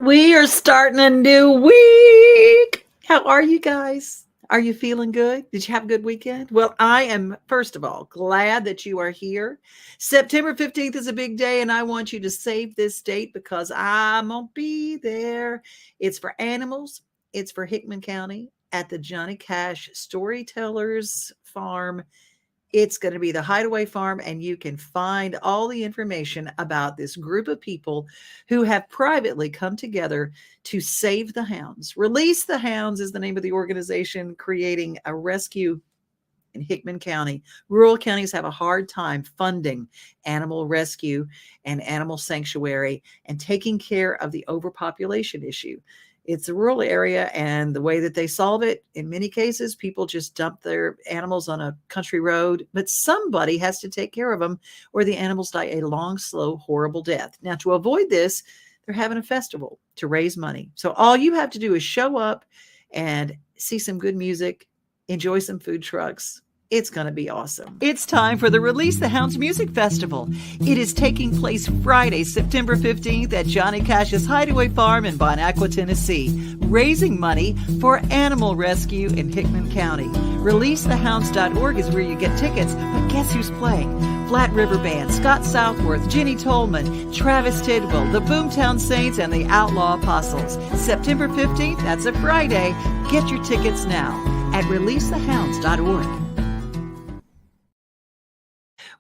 We are starting a new week. How are you guys? Are you feeling good? Did you have a good weekend? Well, I am, first of all, glad that you are here. September 15th is a big day, and I want you to save this date because I'm going to be there. It's for animals, it's for Hickman County at the Johnny Cash Storytellers Farm. It's going to be the Hideaway Farm, and you can find all the information about this group of people who have privately come together to save the hounds. Release the Hounds is the name of the organization creating a rescue in Hickman County. Rural counties have a hard time funding animal rescue and animal sanctuary and taking care of the overpopulation issue. It's a rural area, and the way that they solve it, in many cases, people just dump their animals on a country road, but somebody has to take care of them or the animals die a long, slow, horrible death. Now, to avoid this, they're having a festival to raise money. So all you have to do is show up and see some good music, enjoy some food trucks. It's going to be awesome. It's time for the Release the Hounds Music Festival. It is taking place Friday, September 15th at Johnny Cash's Hideaway Farm in Bon Aqua, Tennessee, raising money for animal rescue in Hickman County. ReleaseTheHounds.org is where you get tickets, but guess who's playing? Flat River Band, Scott Southworth, Jenny Tolman, Travis Tidwell, the Boomtown Saints, and the Outlaw Apostles. September 15th, that's a Friday. Get your tickets now at ReleaseTheHounds.org.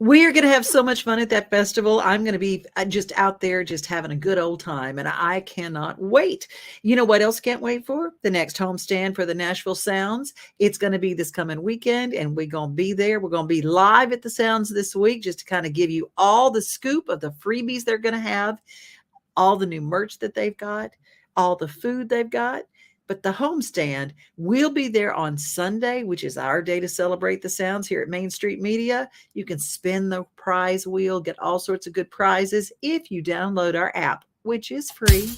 We are going to have so much fun at that festival. I'm going to be just out there just having a good old time, and I cannot wait. You know what else can't wait for? The next homestand for the Nashville Sounds. It's going to be this coming weekend, and we're going to be there. We're going to be live at the Sounds this week just to kind of give you all the scoop of the freebies they're going to have, all the new merch that they've got, all the food they've got. But the homestand will be there on Sunday, which is our day to celebrate the Sounds here at Main Street Media. You can spin the prize wheel, get all sorts of good prizes if you download our app, which is free.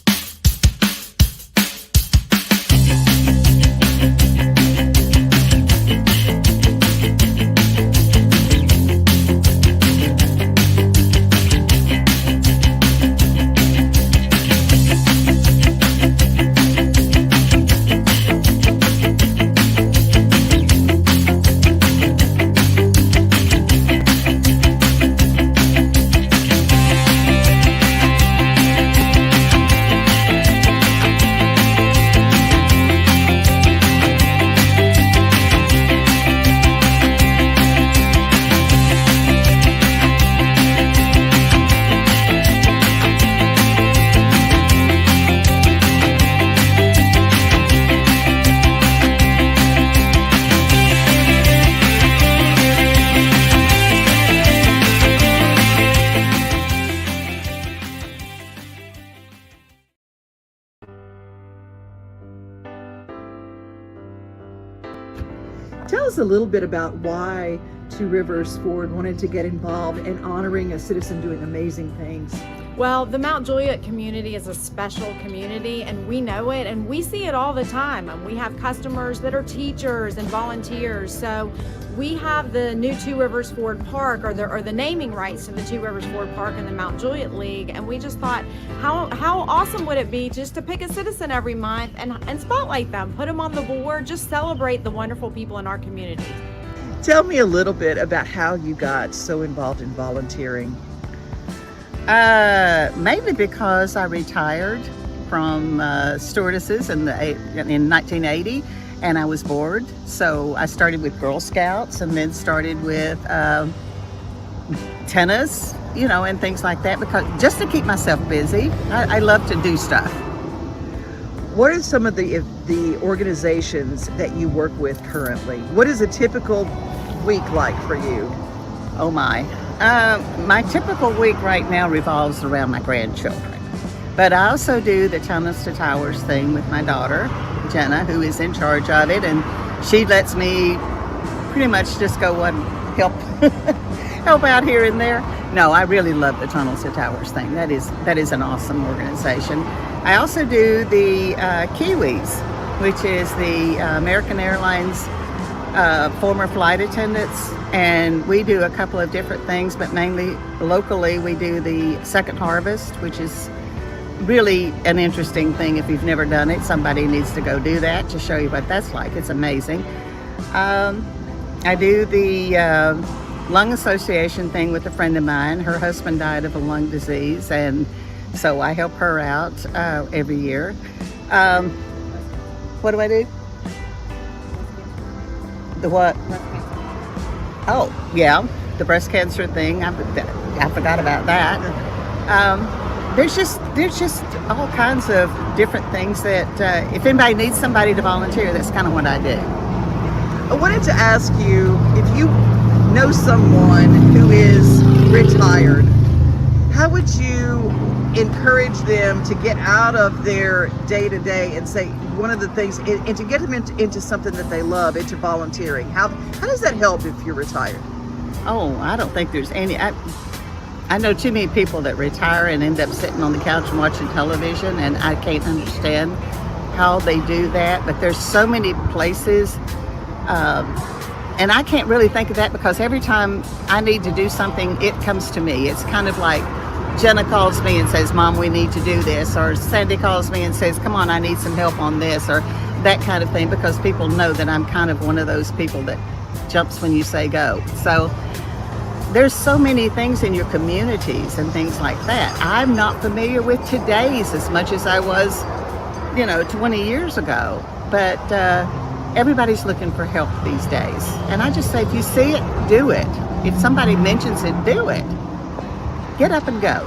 Tell us a little bit about why Two Rivers Ford wanted to get involved in honoring a citizen doing amazing things. Well, the Mount Juliet community is a special community, and we know it, and we see it all the time. And we have customers that are teachers and volunteers. So we have the new Two Rivers Ford Park, or the naming rights to the Two Rivers Ford Park and the Mount Juliet League. And we just thought, how awesome would it be just to pick a citizen every month and spotlight them, put them on the board, just celebrate the wonderful people in our community. Tell me a little bit about how you got so involved in volunteering. Mainly because I retired from stewardesses in 1980, and I was bored. So I started with Girl Scouts, and then started with tennis, and things like that, because just to keep myself busy. I love to do stuff. What are some of the organizations that you work with currently? What is a typical week like for you? Oh my. My typical week right now revolves around my grandchildren. But I also do the Tunnels to Towers thing with my daughter, Jenna, who is in charge of it. And she lets me pretty much just go and help out here and there. No, I really love the Tunnels to Towers thing. That is an awesome organization. I also do the Kiwis, which is the American Airlines former flight attendants, and we do a couple of different things, but mainly locally we do the Second Harvest, which is really an interesting thing. If you've never done it, somebody needs to go do that to show you what that's like. It's amazing. I do the lung association thing with a friend of mine. Her husband died of a lung disease, and so I help her out every year. What do I do? The what? Oh, yeah, the breast cancer thing. I forgot about that. There's just all kinds of different things that if anybody needs somebody to volunteer, that's kind of what I do. I wanted to ask you, if you know someone who is retired, how would you encourage them to get out of their day-to-day and say one of the things, and to get them into something that they love, into volunteering? How does that help if you're retired? Oh, I don't think there's any. I know too many people that retire and end up sitting on the couch and watching television, and I can't understand how they do that. But there's so many places, and I can't really think of that, because every time I need to do something, it comes to me. It's kind of like Jenna calls me and says, Mom, we need to do this, or Sandy calls me and says, come on, I need some help on this, or that kind of thing, because people know that I'm kind of one of those people that jumps when you say go. So there's so many things in your communities and things like that. I'm not familiar with today's as much as I was, 20 years ago, but everybody's looking for help these days. And I just say, if you see it, do it. If somebody mentions it, do it. Get up and go.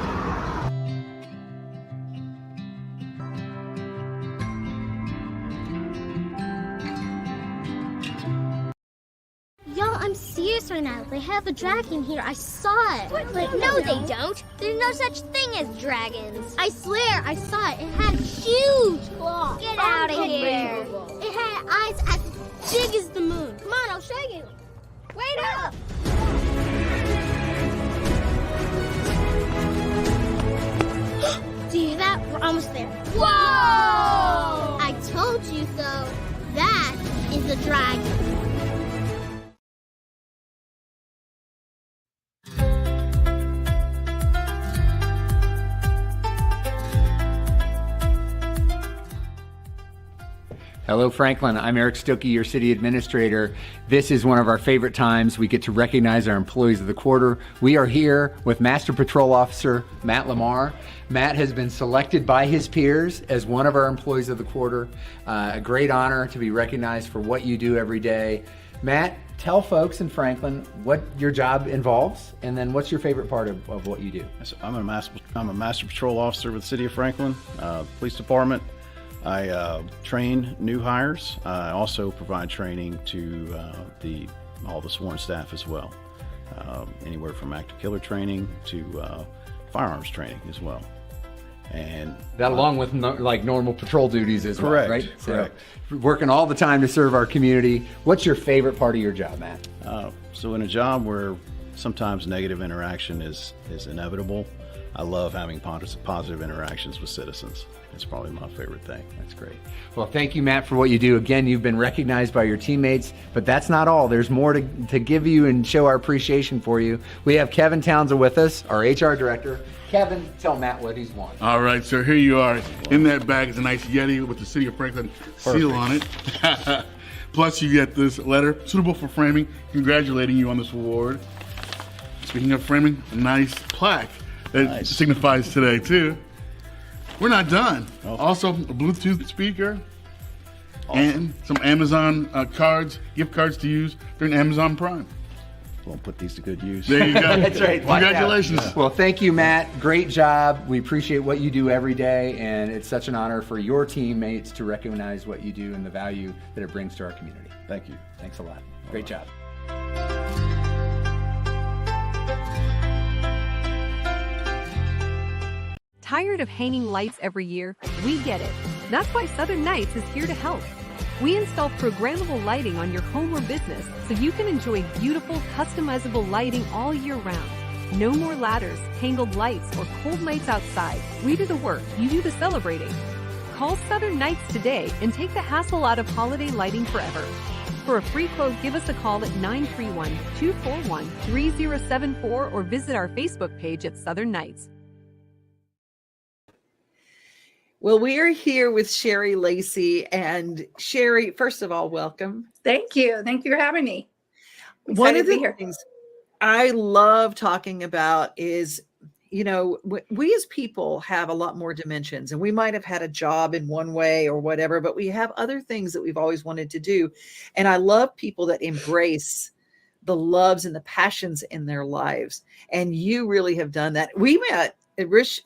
Y'all, I'm serious right now. They have a dragon here. I saw it. Like, no, they don't. There's no such thing as dragons. I swear, I saw it. It had huge claws. Get out of here. It had eyes as big as the moon. Come on, I'll show you. Wait up. Do you hear that? We're almost there. Whoa! I told you so. That is a dragon. Hello, Franklin. I'm Eric Stokey, your city administrator. This is one of our favorite times. We get to recognize our employees of the quarter. We are here with Master Patrol Officer Matt Lamar. Matt has been selected by his peers as one of our employees of the quarter. A great honor to be recognized for what you do every day. Matt, tell folks in Franklin what your job involves, and then what's your favorite part of what you do? So I'm a Master Patrol Officer with the City of Franklin, Police Department. I train new hires. I also provide training to all the sworn staff as well. Anywhere from active killer training to firearms training as well. And that along with normal patrol duties as correct, well, right? Correct. So, working all the time to serve our community. What's your favorite part of your job, Matt? So in a job where sometimes negative interaction is inevitable, I love having positive interactions with citizens. It's probably my favorite thing. That's great. Well, thank you, Matt, for what you do. Again, you've been recognized by your teammates, but that's not all. There's more to give you and show our appreciation for you. We have Kevin Townsend with us, our HR director. Kevin, tell Matt what he's won. All right, so here you are. In that bag is a nice Yeti with the City of Franklin seal on it. Plus, you get this letter, suitable for framing, congratulating you on this award. Speaking of framing, a nice plaque that signifies today, too. We're not done. Oh. Also, a Bluetooth speaker, awesome. And some Amazon gift cards to use during Amazon Prime. We'll put these to good use. There you go. That's right. Congratulations. Yeah. Well, thank you, Matt. Great job. We appreciate what you do every day, and it's such an honor for your teammates to recognize what you do and the value that it brings to our community. Thank you. Thanks a lot. Great job. Tired of hanging lights every year? We get it. That's why Southern Nights is here to help. We install programmable lighting on your home or business so you can enjoy beautiful, customizable lighting all year round. No more ladders, tangled lights, or cold nights outside. We do the work, you do the celebrating. Call Southern Nights today and take the hassle out of holiday lighting forever. For a free quote, give us a call at 931-241-3074 or visit our Facebook page at Southern Nights. Well, we are here with Shari Lacy. And Shari, first of all, welcome. Thank you. Thank you for having me. One Excited of to be the here. things I love talking about is, we as people have a lot more dimensions, and we might have had a job in one way or whatever, but we have other things that we've always wanted to do. And I love people that embrace the loves and the passions in their lives. And you really have done that. We met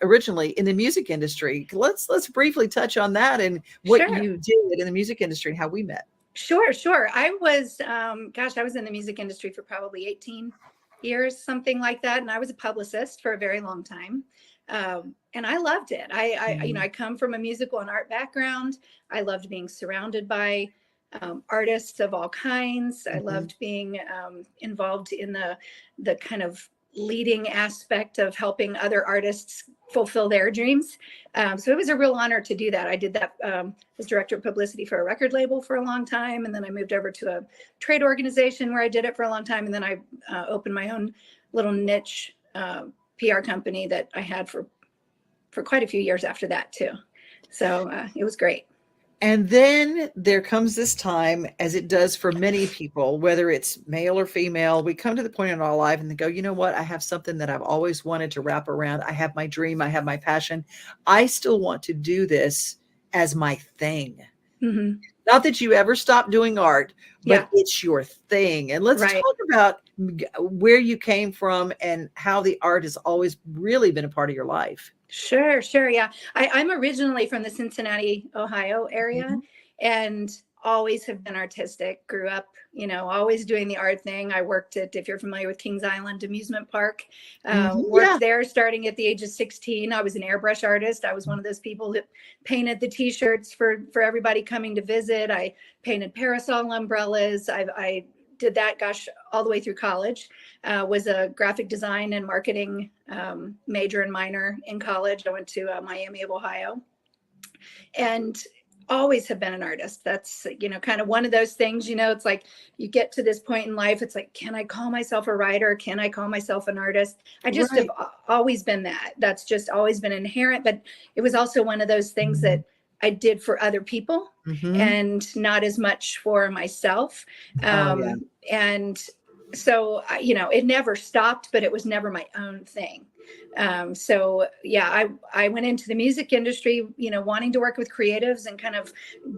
originally in the music industry. Let's briefly touch on that and what Sure. you did in the music industry and how we met. Sure. I was, I was in the music industry for probably 18 years, something like that. And I was a publicist for a very long time. And I loved it. I come from a musical and art background. I loved being surrounded by artists of all kinds. I loved being involved in the kind of leading aspect of helping other artists fulfill their dreams. So it was a real honor to do that. I did that as director of publicity for a record label for a long time. And then I moved over to a trade organization where I did it for a long time. And then I opened my own little niche PR company that I had for quite a few years after that too. So it was great. And then there comes this time, as it does for many people, whether it's male or female, we come to the point in our life and they go, you know what? I have something that I've always wanted to wrap around. I have my dream. I have my passion. I still want to do this as my thing. Mm-hmm. Not that you ever stop doing art, but it's your thing. And let's talk about where you came from and how the art has always really been a part of your life. Sure. Yeah. I'm originally from the Cincinnati, Ohio area and always have been artistic. Grew up, always doing the art thing. I worked at, if you're familiar with Kings Island Amusement Park, worked there starting at the age of 16. I was an airbrush artist. I was one of those people that painted the t-shirts for everybody coming to visit. I painted parasol umbrellas. I did that, all the way through college. Was a graphic design and marketing major and minor in college. I went to Miami of Ohio and always have been an artist. That's, kind of one of those things, it's like you get to this point in life. It's like, can I call myself a writer? Can I call myself an artist? I just have always been that. That's just always been inherent. But it was also one of those things that I did for other people and not as much for myself. And so, it never stopped, but it was never my own thing. I went into the music industry, wanting to work with creatives and kind of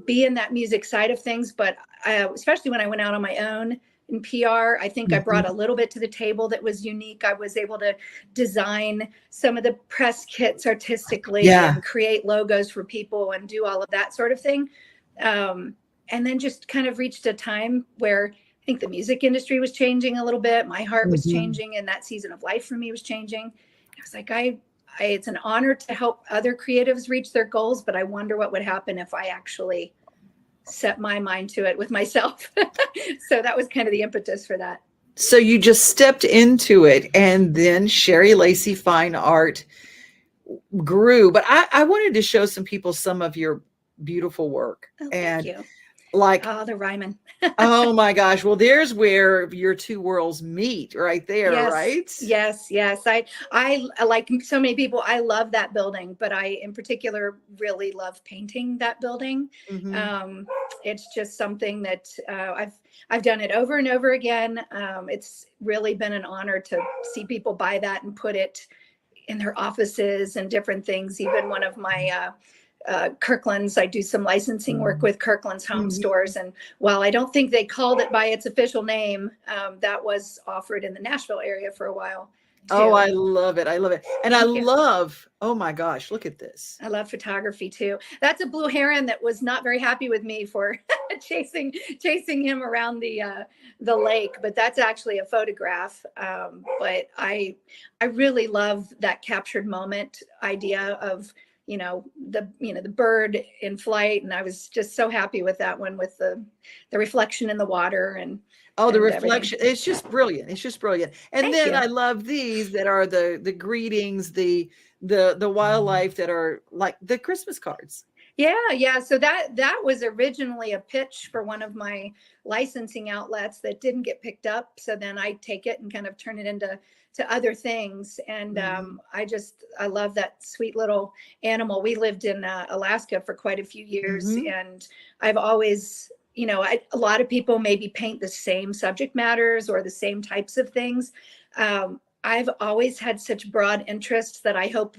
be in that music side of things. But especially when I went out on my own in PR, I think I brought a little bit to the table that was unique. I was able to design some of the press kits artistically and create logos for people and do all of that sort of thing. And then just kind of reached a time where I think the music industry was changing a little bit. My heart was changing, and that season of life for me was changing. I was like, it's an honor to help other creatives reach their goals, but I wonder what would happen if I actually set my mind to it with myself. So that was kind of the impetus for that. So you just stepped into it, and then Shari Lacy Fine Art grew. But I wanted to show some people some of your beautiful work. Thank you. Like, the rhymin'. Oh my gosh. Well, there's where your two worlds meet right there, right? Yes. I like so many people, I love that building, but I in particular really love painting that building. It's just something that I've done it over and over again. It's really been an honor to see people buy that and put it in their offices and different things. Even one of my Kirkland's, I do some licensing work with Kirkland's home stores. And while I don't think they called it by its official name, that was offered in the Nashville area for a while too. Oh, I love it. And oh my gosh, look at this. I love photography too. That's a blue heron that was not very happy with me for chasing him around the lake, but that's actually a photograph. But I really love that captured moment idea of the bird in flight. And I was just so happy with that one, with the reflection in the water and the reflection. Everything. It's just brilliant. And Thank then you. I love these that are the greetings, the wildlife that are like the Christmas cards. Yeah. So that was originally a pitch for one of my licensing outlets that didn't get picked up. So then I take it and kind of turn it into other things. And I love that sweet little animal. We lived in Alaska for quite a few years, and I've always, a lot of people maybe paint the same subject matters or the same types of things. I've always had such broad interests that I hope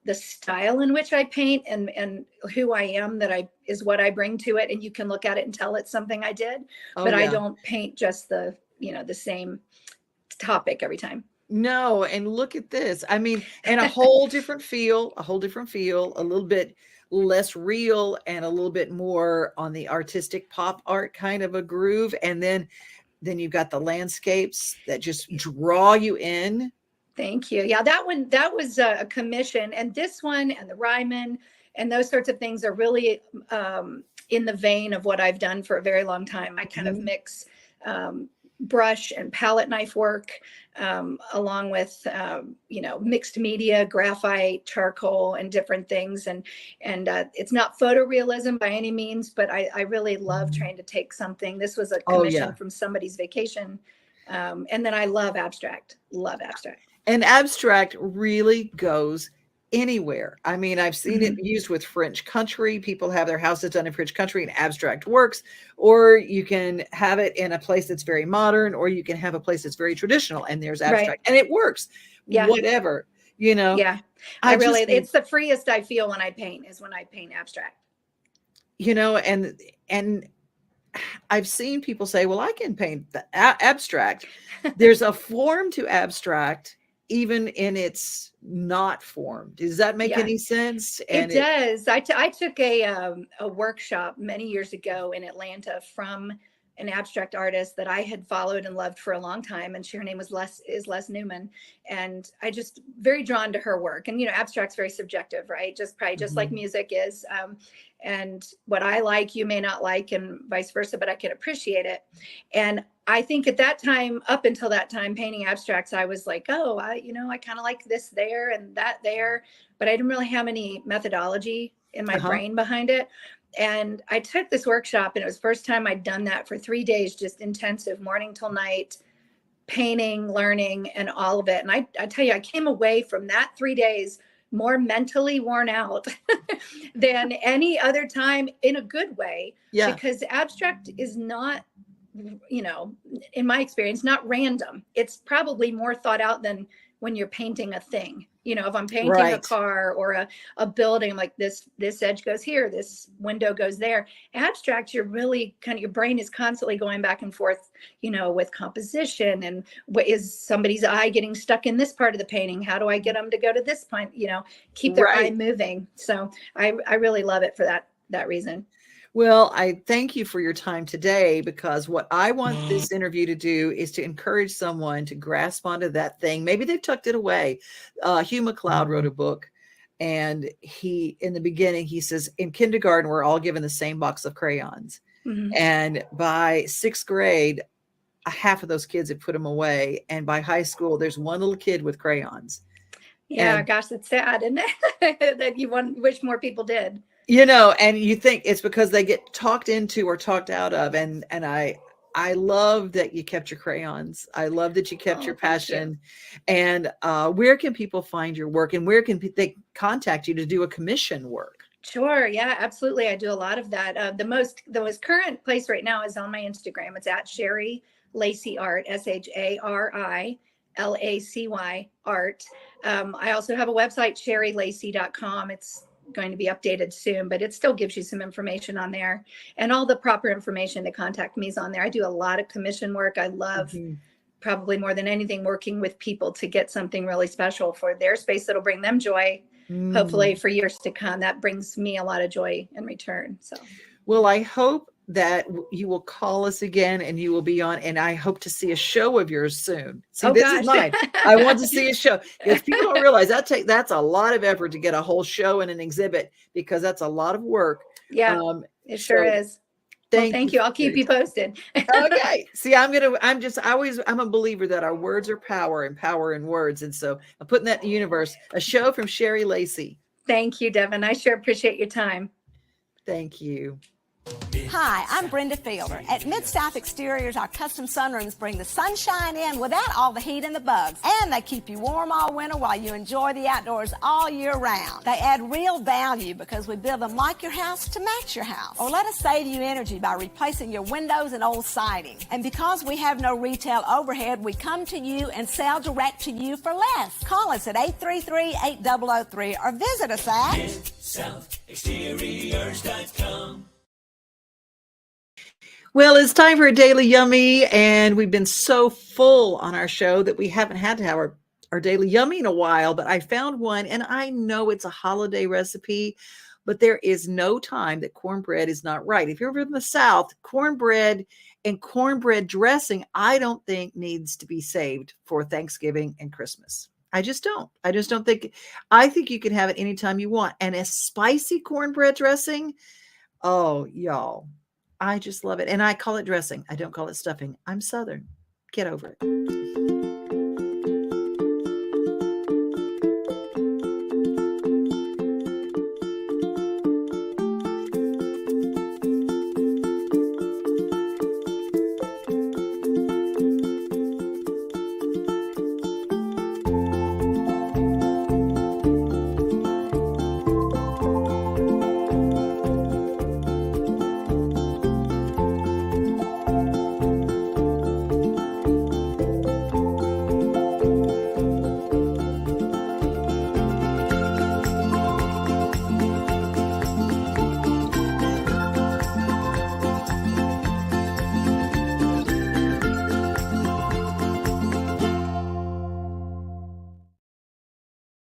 the style in which I paint and who I am is what I bring to it. And you can look at it and tell it's something I did, but I don't paint just the same topic every time. No, and look at this. I mean, and a whole different feel, a little bit less real and a little bit more on the artistic pop art kind of a groove. And then you've got the landscapes that just draw you in. Thank you. Yeah, that was a commission, and this one and the Ryman and those sorts of things are really in the vein of what I've done for a very long time. I kind of mix brush and palette knife work along with mixed media, graphite, charcoal, and different things. And it's not photorealism by any means, but I really love trying to take something. This was a commission from somebody's vacation. And then I love abstract. And abstract really goes anywhere. I mean, I've seen it used with French country. People have their houses done in French country and abstract works, or you can have it in a place that's very modern, or you can have a place that's very traditional and there's abstract and it works. Whatever, Yeah. It's the freest I feel when I paint is when I paint abstract. And I've seen people say, well, I can paint the abstract. There's a form to abstract, even in its not formed. Does that make any sense? And it does. I took a workshop many years ago in Atlanta from an abstract artist that I had followed and loved for a long time. And her name was Les Newman. And I just very drawn to her work. And, abstract's very subjective, right? Just like music is. And what I like, you may not like, and vice versa, but I can appreciate it. And I think at that time, up until that time, painting abstracts, I was like, oh, I kind of like this there and that there, but I didn't really have any methodology in my brain behind it. And I took this workshop, and it was the first time I'd done that for 3 days, just intensive, morning till night, painting, learning, and all of it. And I tell you, I came away from that 3 days more mentally worn out than any other time, in a good way. Yeah. Because abstract is not, in my experience, not random. It's probably more thought out than when you're painting a thing. If I'm painting a car or a building, I'm like this edge goes here, this window goes there. Abstract, you're really your brain is constantly going back and forth, with composition and what is somebody's eye getting stuck in this part of the painting? How do I get them to go to this point? Keep their eye moving. So I really love it for that reason. Well, I thank you for your time today, because what I want this interview to do is to encourage someone to grasp onto that thing. Maybe they've tucked it away. Hugh MacLeod wrote a book, and in the beginning, he says, in kindergarten, we're all given the same box of crayons. And by 6th grade, half of those kids have put them away. And by high school, there's one little kid with crayons. Yeah, gosh, it's sad, isn't it? That you wish more people did. And you think it's because they get talked into or talked out of. And I love that you kept your crayons. I love that you kept your passion. And where can people find your work, and where can they contact you to do a commission work? Sure. Yeah, absolutely. I do a lot of that. The most current place right now is on my Instagram. It's at Shari Lacy Art, ShariLacy Art. I also have a website, sharilacy.com. It's going to be updated soon, but it still gives you some information on there, and all the proper information to contact me is on there. I do a lot of commission work. I love probably more than anything working with people to get something really special for their space that'll bring them joy, hopefully for years to come. That brings me a lot of joy in return. So, well, I hope that you will call us again and you will be on, and I hope to see a show of yours soon. See, this is mine. I want to see a show, because people don't realize that's a lot of effort to get a whole show and an exhibit, because that's a lot of work. Yeah, it sure is. Thank you. I'll keep you posted. Okay. See, I'm a believer that our words are power, and power in words. And so I'm putting that in the universe. A show from Shari Lacy. Thank you, Devin. I sure appreciate your time. Thank you. Hi, I'm Brenda Fielder. At Mid-South Exteriors, our custom sunrooms bring the sunshine in without all the heat and the bugs. And they keep you warm all winter while you enjoy the outdoors all year round. They add real value because we build them like your house to match your house. Or let us save you energy by replacing your windows and old siding. And because we have no retail overhead, we come to you and sell direct to you for less. Call us at 833-8003 or visit us at MidSouthExteriors.com. Well, it's time for a Daily Yummy, and we've been so full on our show that we haven't had to have our Daily Yummy in a while, but I found one, and I know it's a holiday recipe, but there is no time that cornbread is not right. If you're from the South, cornbread and cornbread dressing, I don't think needs to be saved for Thanksgiving and Christmas. I just don't think, I think you can have it anytime you want. And a spicy cornbread dressing, oh, y'all. I just love it. And I call it dressing. I don't call it stuffing. I'm Southern. Get over it.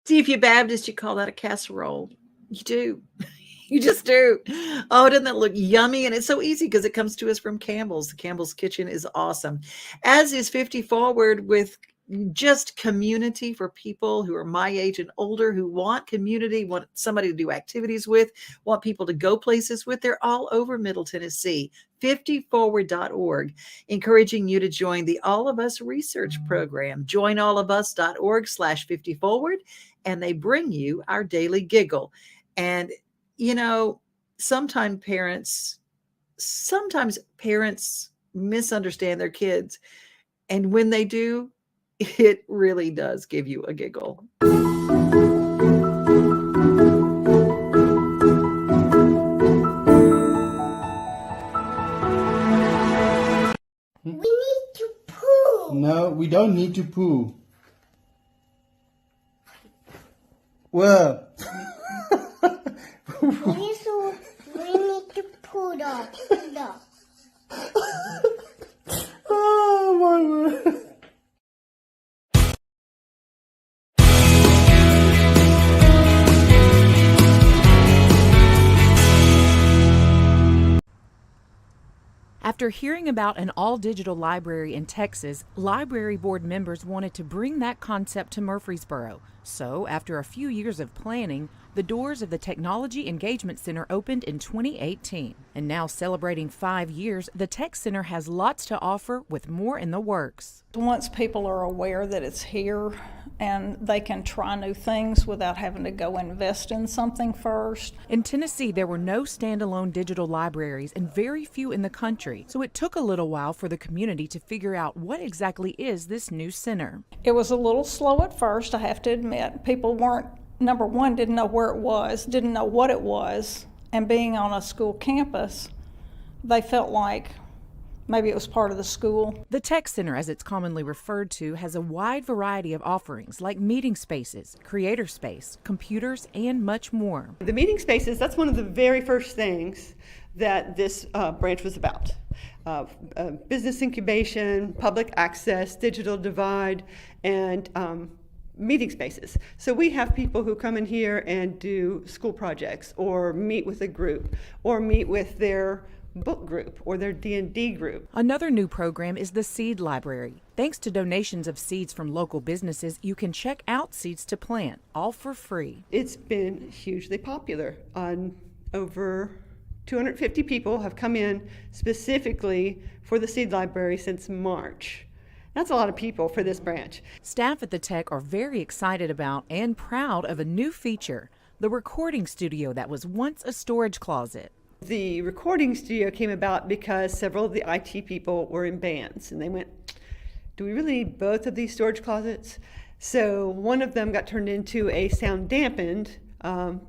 See, if you're Baptist, you call that a casserole. You do. You just do. Oh, doesn't that look yummy? And it's so easy because it comes to us from Campbell's. The Campbell's Kitchen is awesome. As is 50 Forward, with just community for people who are my age and older, who want community, want somebody to do activities with, want people to go places with. They're all over Middle Tennessee. 50forward.org, encouraging you to join the All of Us research program. Joinallofus.org/50forward, and they bring you our daily giggle. And, you know, sometimes parents misunderstand their kids. And when they do, it really does give you a giggle. We need to poo. No, we don't need to poo. Well. We need to poo dog. Oh my word. After hearing about an all-digital library in Texas, library board members wanted to bring that concept to Murfreesboro. So, after a few years of planning, the doors of the Technology Engagement Center opened in 2018. And now celebrating 5 years, the Tech Center has lots to offer with more in the works. Once people are aware that it's here and they can try new things without having to go invest in something first. In Tennessee, there were no standalone digital libraries and very few in the country, so it took a little while for the community to figure out what exactly is this new center. It was a little slow at first, I have to admit. People weren't, number one, didn't know where it was, didn't know what it was, and being on a school campus, they felt like maybe it was part of the school. The Tech Center, as it's commonly referred to, has a wide variety of offerings like meeting spaces, creator space, computers, and much more. The meeting spaces, that's one of the very first things that this branch was about. Business incubation, public access, digital divide, and meeting spaces. So we have people who come in here and do school projects or meet with a group or meet with their book group or their D&D group. Another new program is the Seed Library. Thanks to donations of seeds from local businesses, you can check out seeds to plant, all for free. It's been hugely popular. Over 250 people have come in specifically for the Seed Library since March. That's a lot of people for this branch. Staff at the Tech are very excited about and proud of a new feature, the recording studio that was once a storage closet. The recording studio came about because several of the IT people were in bands, and they went, do we really need both of these storage closets? So one of them got turned into a sound dampened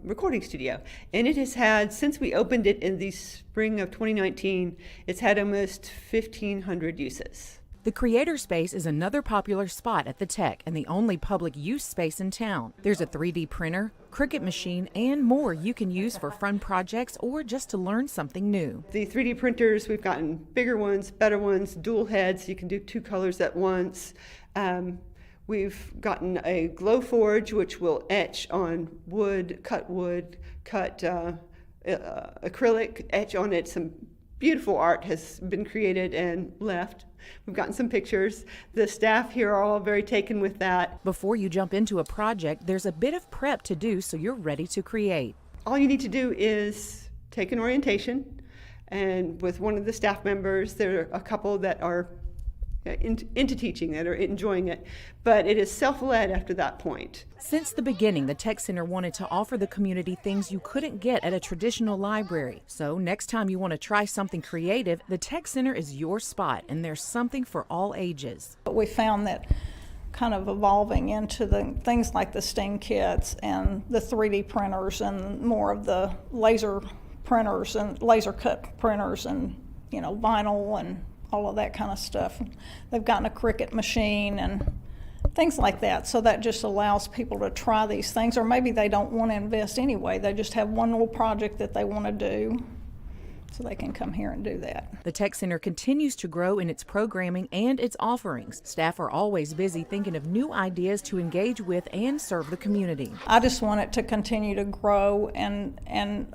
recording studio. And it has had, since we opened it in the spring of 2019, it's had almost 1,500 uses. The Creator Space is another popular spot at the Tech and the only public use space in town. There's a 3D printer, Cricut machine, and more you can use for fun projects or just to learn something new. The 3D printers, we've gotten bigger ones, better ones, dual heads, so you can do 2 colors at once. We've gotten a glow forge, which will etch on wood, cut acrylic, etch on it. Some beautiful art has been created and left. We've gotten some pictures. The staff here are all very taken with that. Before you jump into a project, there's a bit of prep to do so you're ready to create. All you need to do is take an orientation, and with one of the staff members, there are a couple that are into teaching, that are enjoying it, but it is self-led after that point. Since the beginning, the Tech Center wanted to offer the community things you couldn't get at a traditional library. So next time you want to try something creative, the Tech Center is your spot, and there's something for all ages. But we found that kind of evolving into the things like the STEAM kits and the 3D printers and more of the laser printers and laser cut printers and, vinyl and all of that kind of stuff. They've gotten a Cricut machine and things like that. So that just allows people to try these things, or maybe they don't want to invest anyway. They just have one little project that they want to do, so they can come here and do that. The Tech Center continues to grow in its programming and its offerings. Staff are always busy thinking of new ideas to engage with and serve the community. I just want it to continue to grow and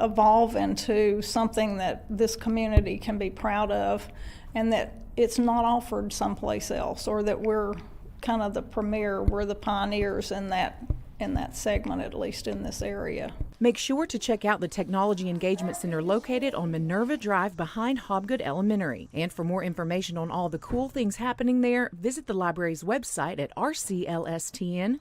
evolve into something that this community can be proud of, and that it's not offered someplace else, or that we're kind of the premier, we're the pioneers in that segment, at least in this area. Make sure to check out the Technology Engagement Center located on Minerva Drive behind Hobgood Elementary. And for more information on all the cool things happening there, visit the library's website at rclstn.org.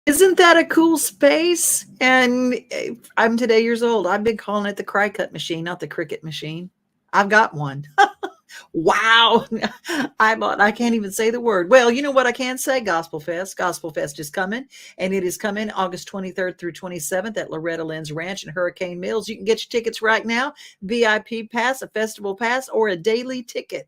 Isn't that a cool space? And I'm today years old. I've been calling it the Cricut machine, not the Cricut machine. I've got one. Wow. I can't even say the word. Well, you know what I can say? Gospel Fest. Gospel Fest is coming, and it is coming August 23rd through 27th at Loretta Lynn's Ranch in Hurricane Mills. You can get your tickets right now, VIP pass, a festival pass, or a daily ticket.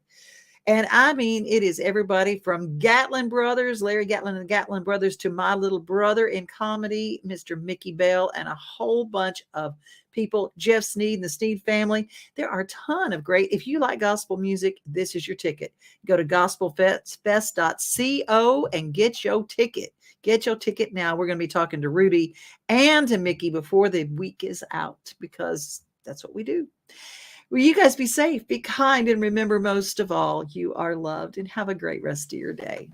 And I mean, it is everybody from Gatlin Brothers, Larry Gatlin and the Gatlin Brothers, to my little brother in comedy, Mr. Mickey Bell, and a whole bunch of people, Jeff Sneed and the Sneed family. There are a ton of great, if you like gospel music, this is your ticket. Go to gospelfest.co and get your ticket. Get your ticket now. We're going to be talking to Rudy and to Mickey before the week is out, because that's what we do. Well, you guys be safe, be kind, and remember, most of all, you are loved, and have a great rest of your day.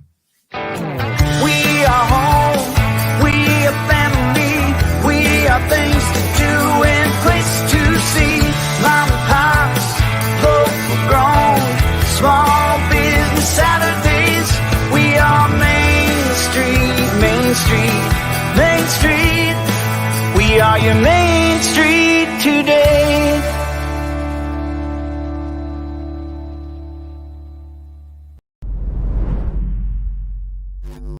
We are home, we are family, we are things to do and place to see. Mom and pops, local grown, small business Saturdays. We are Main Street, Main Street, Main Street. We are your Main Street today.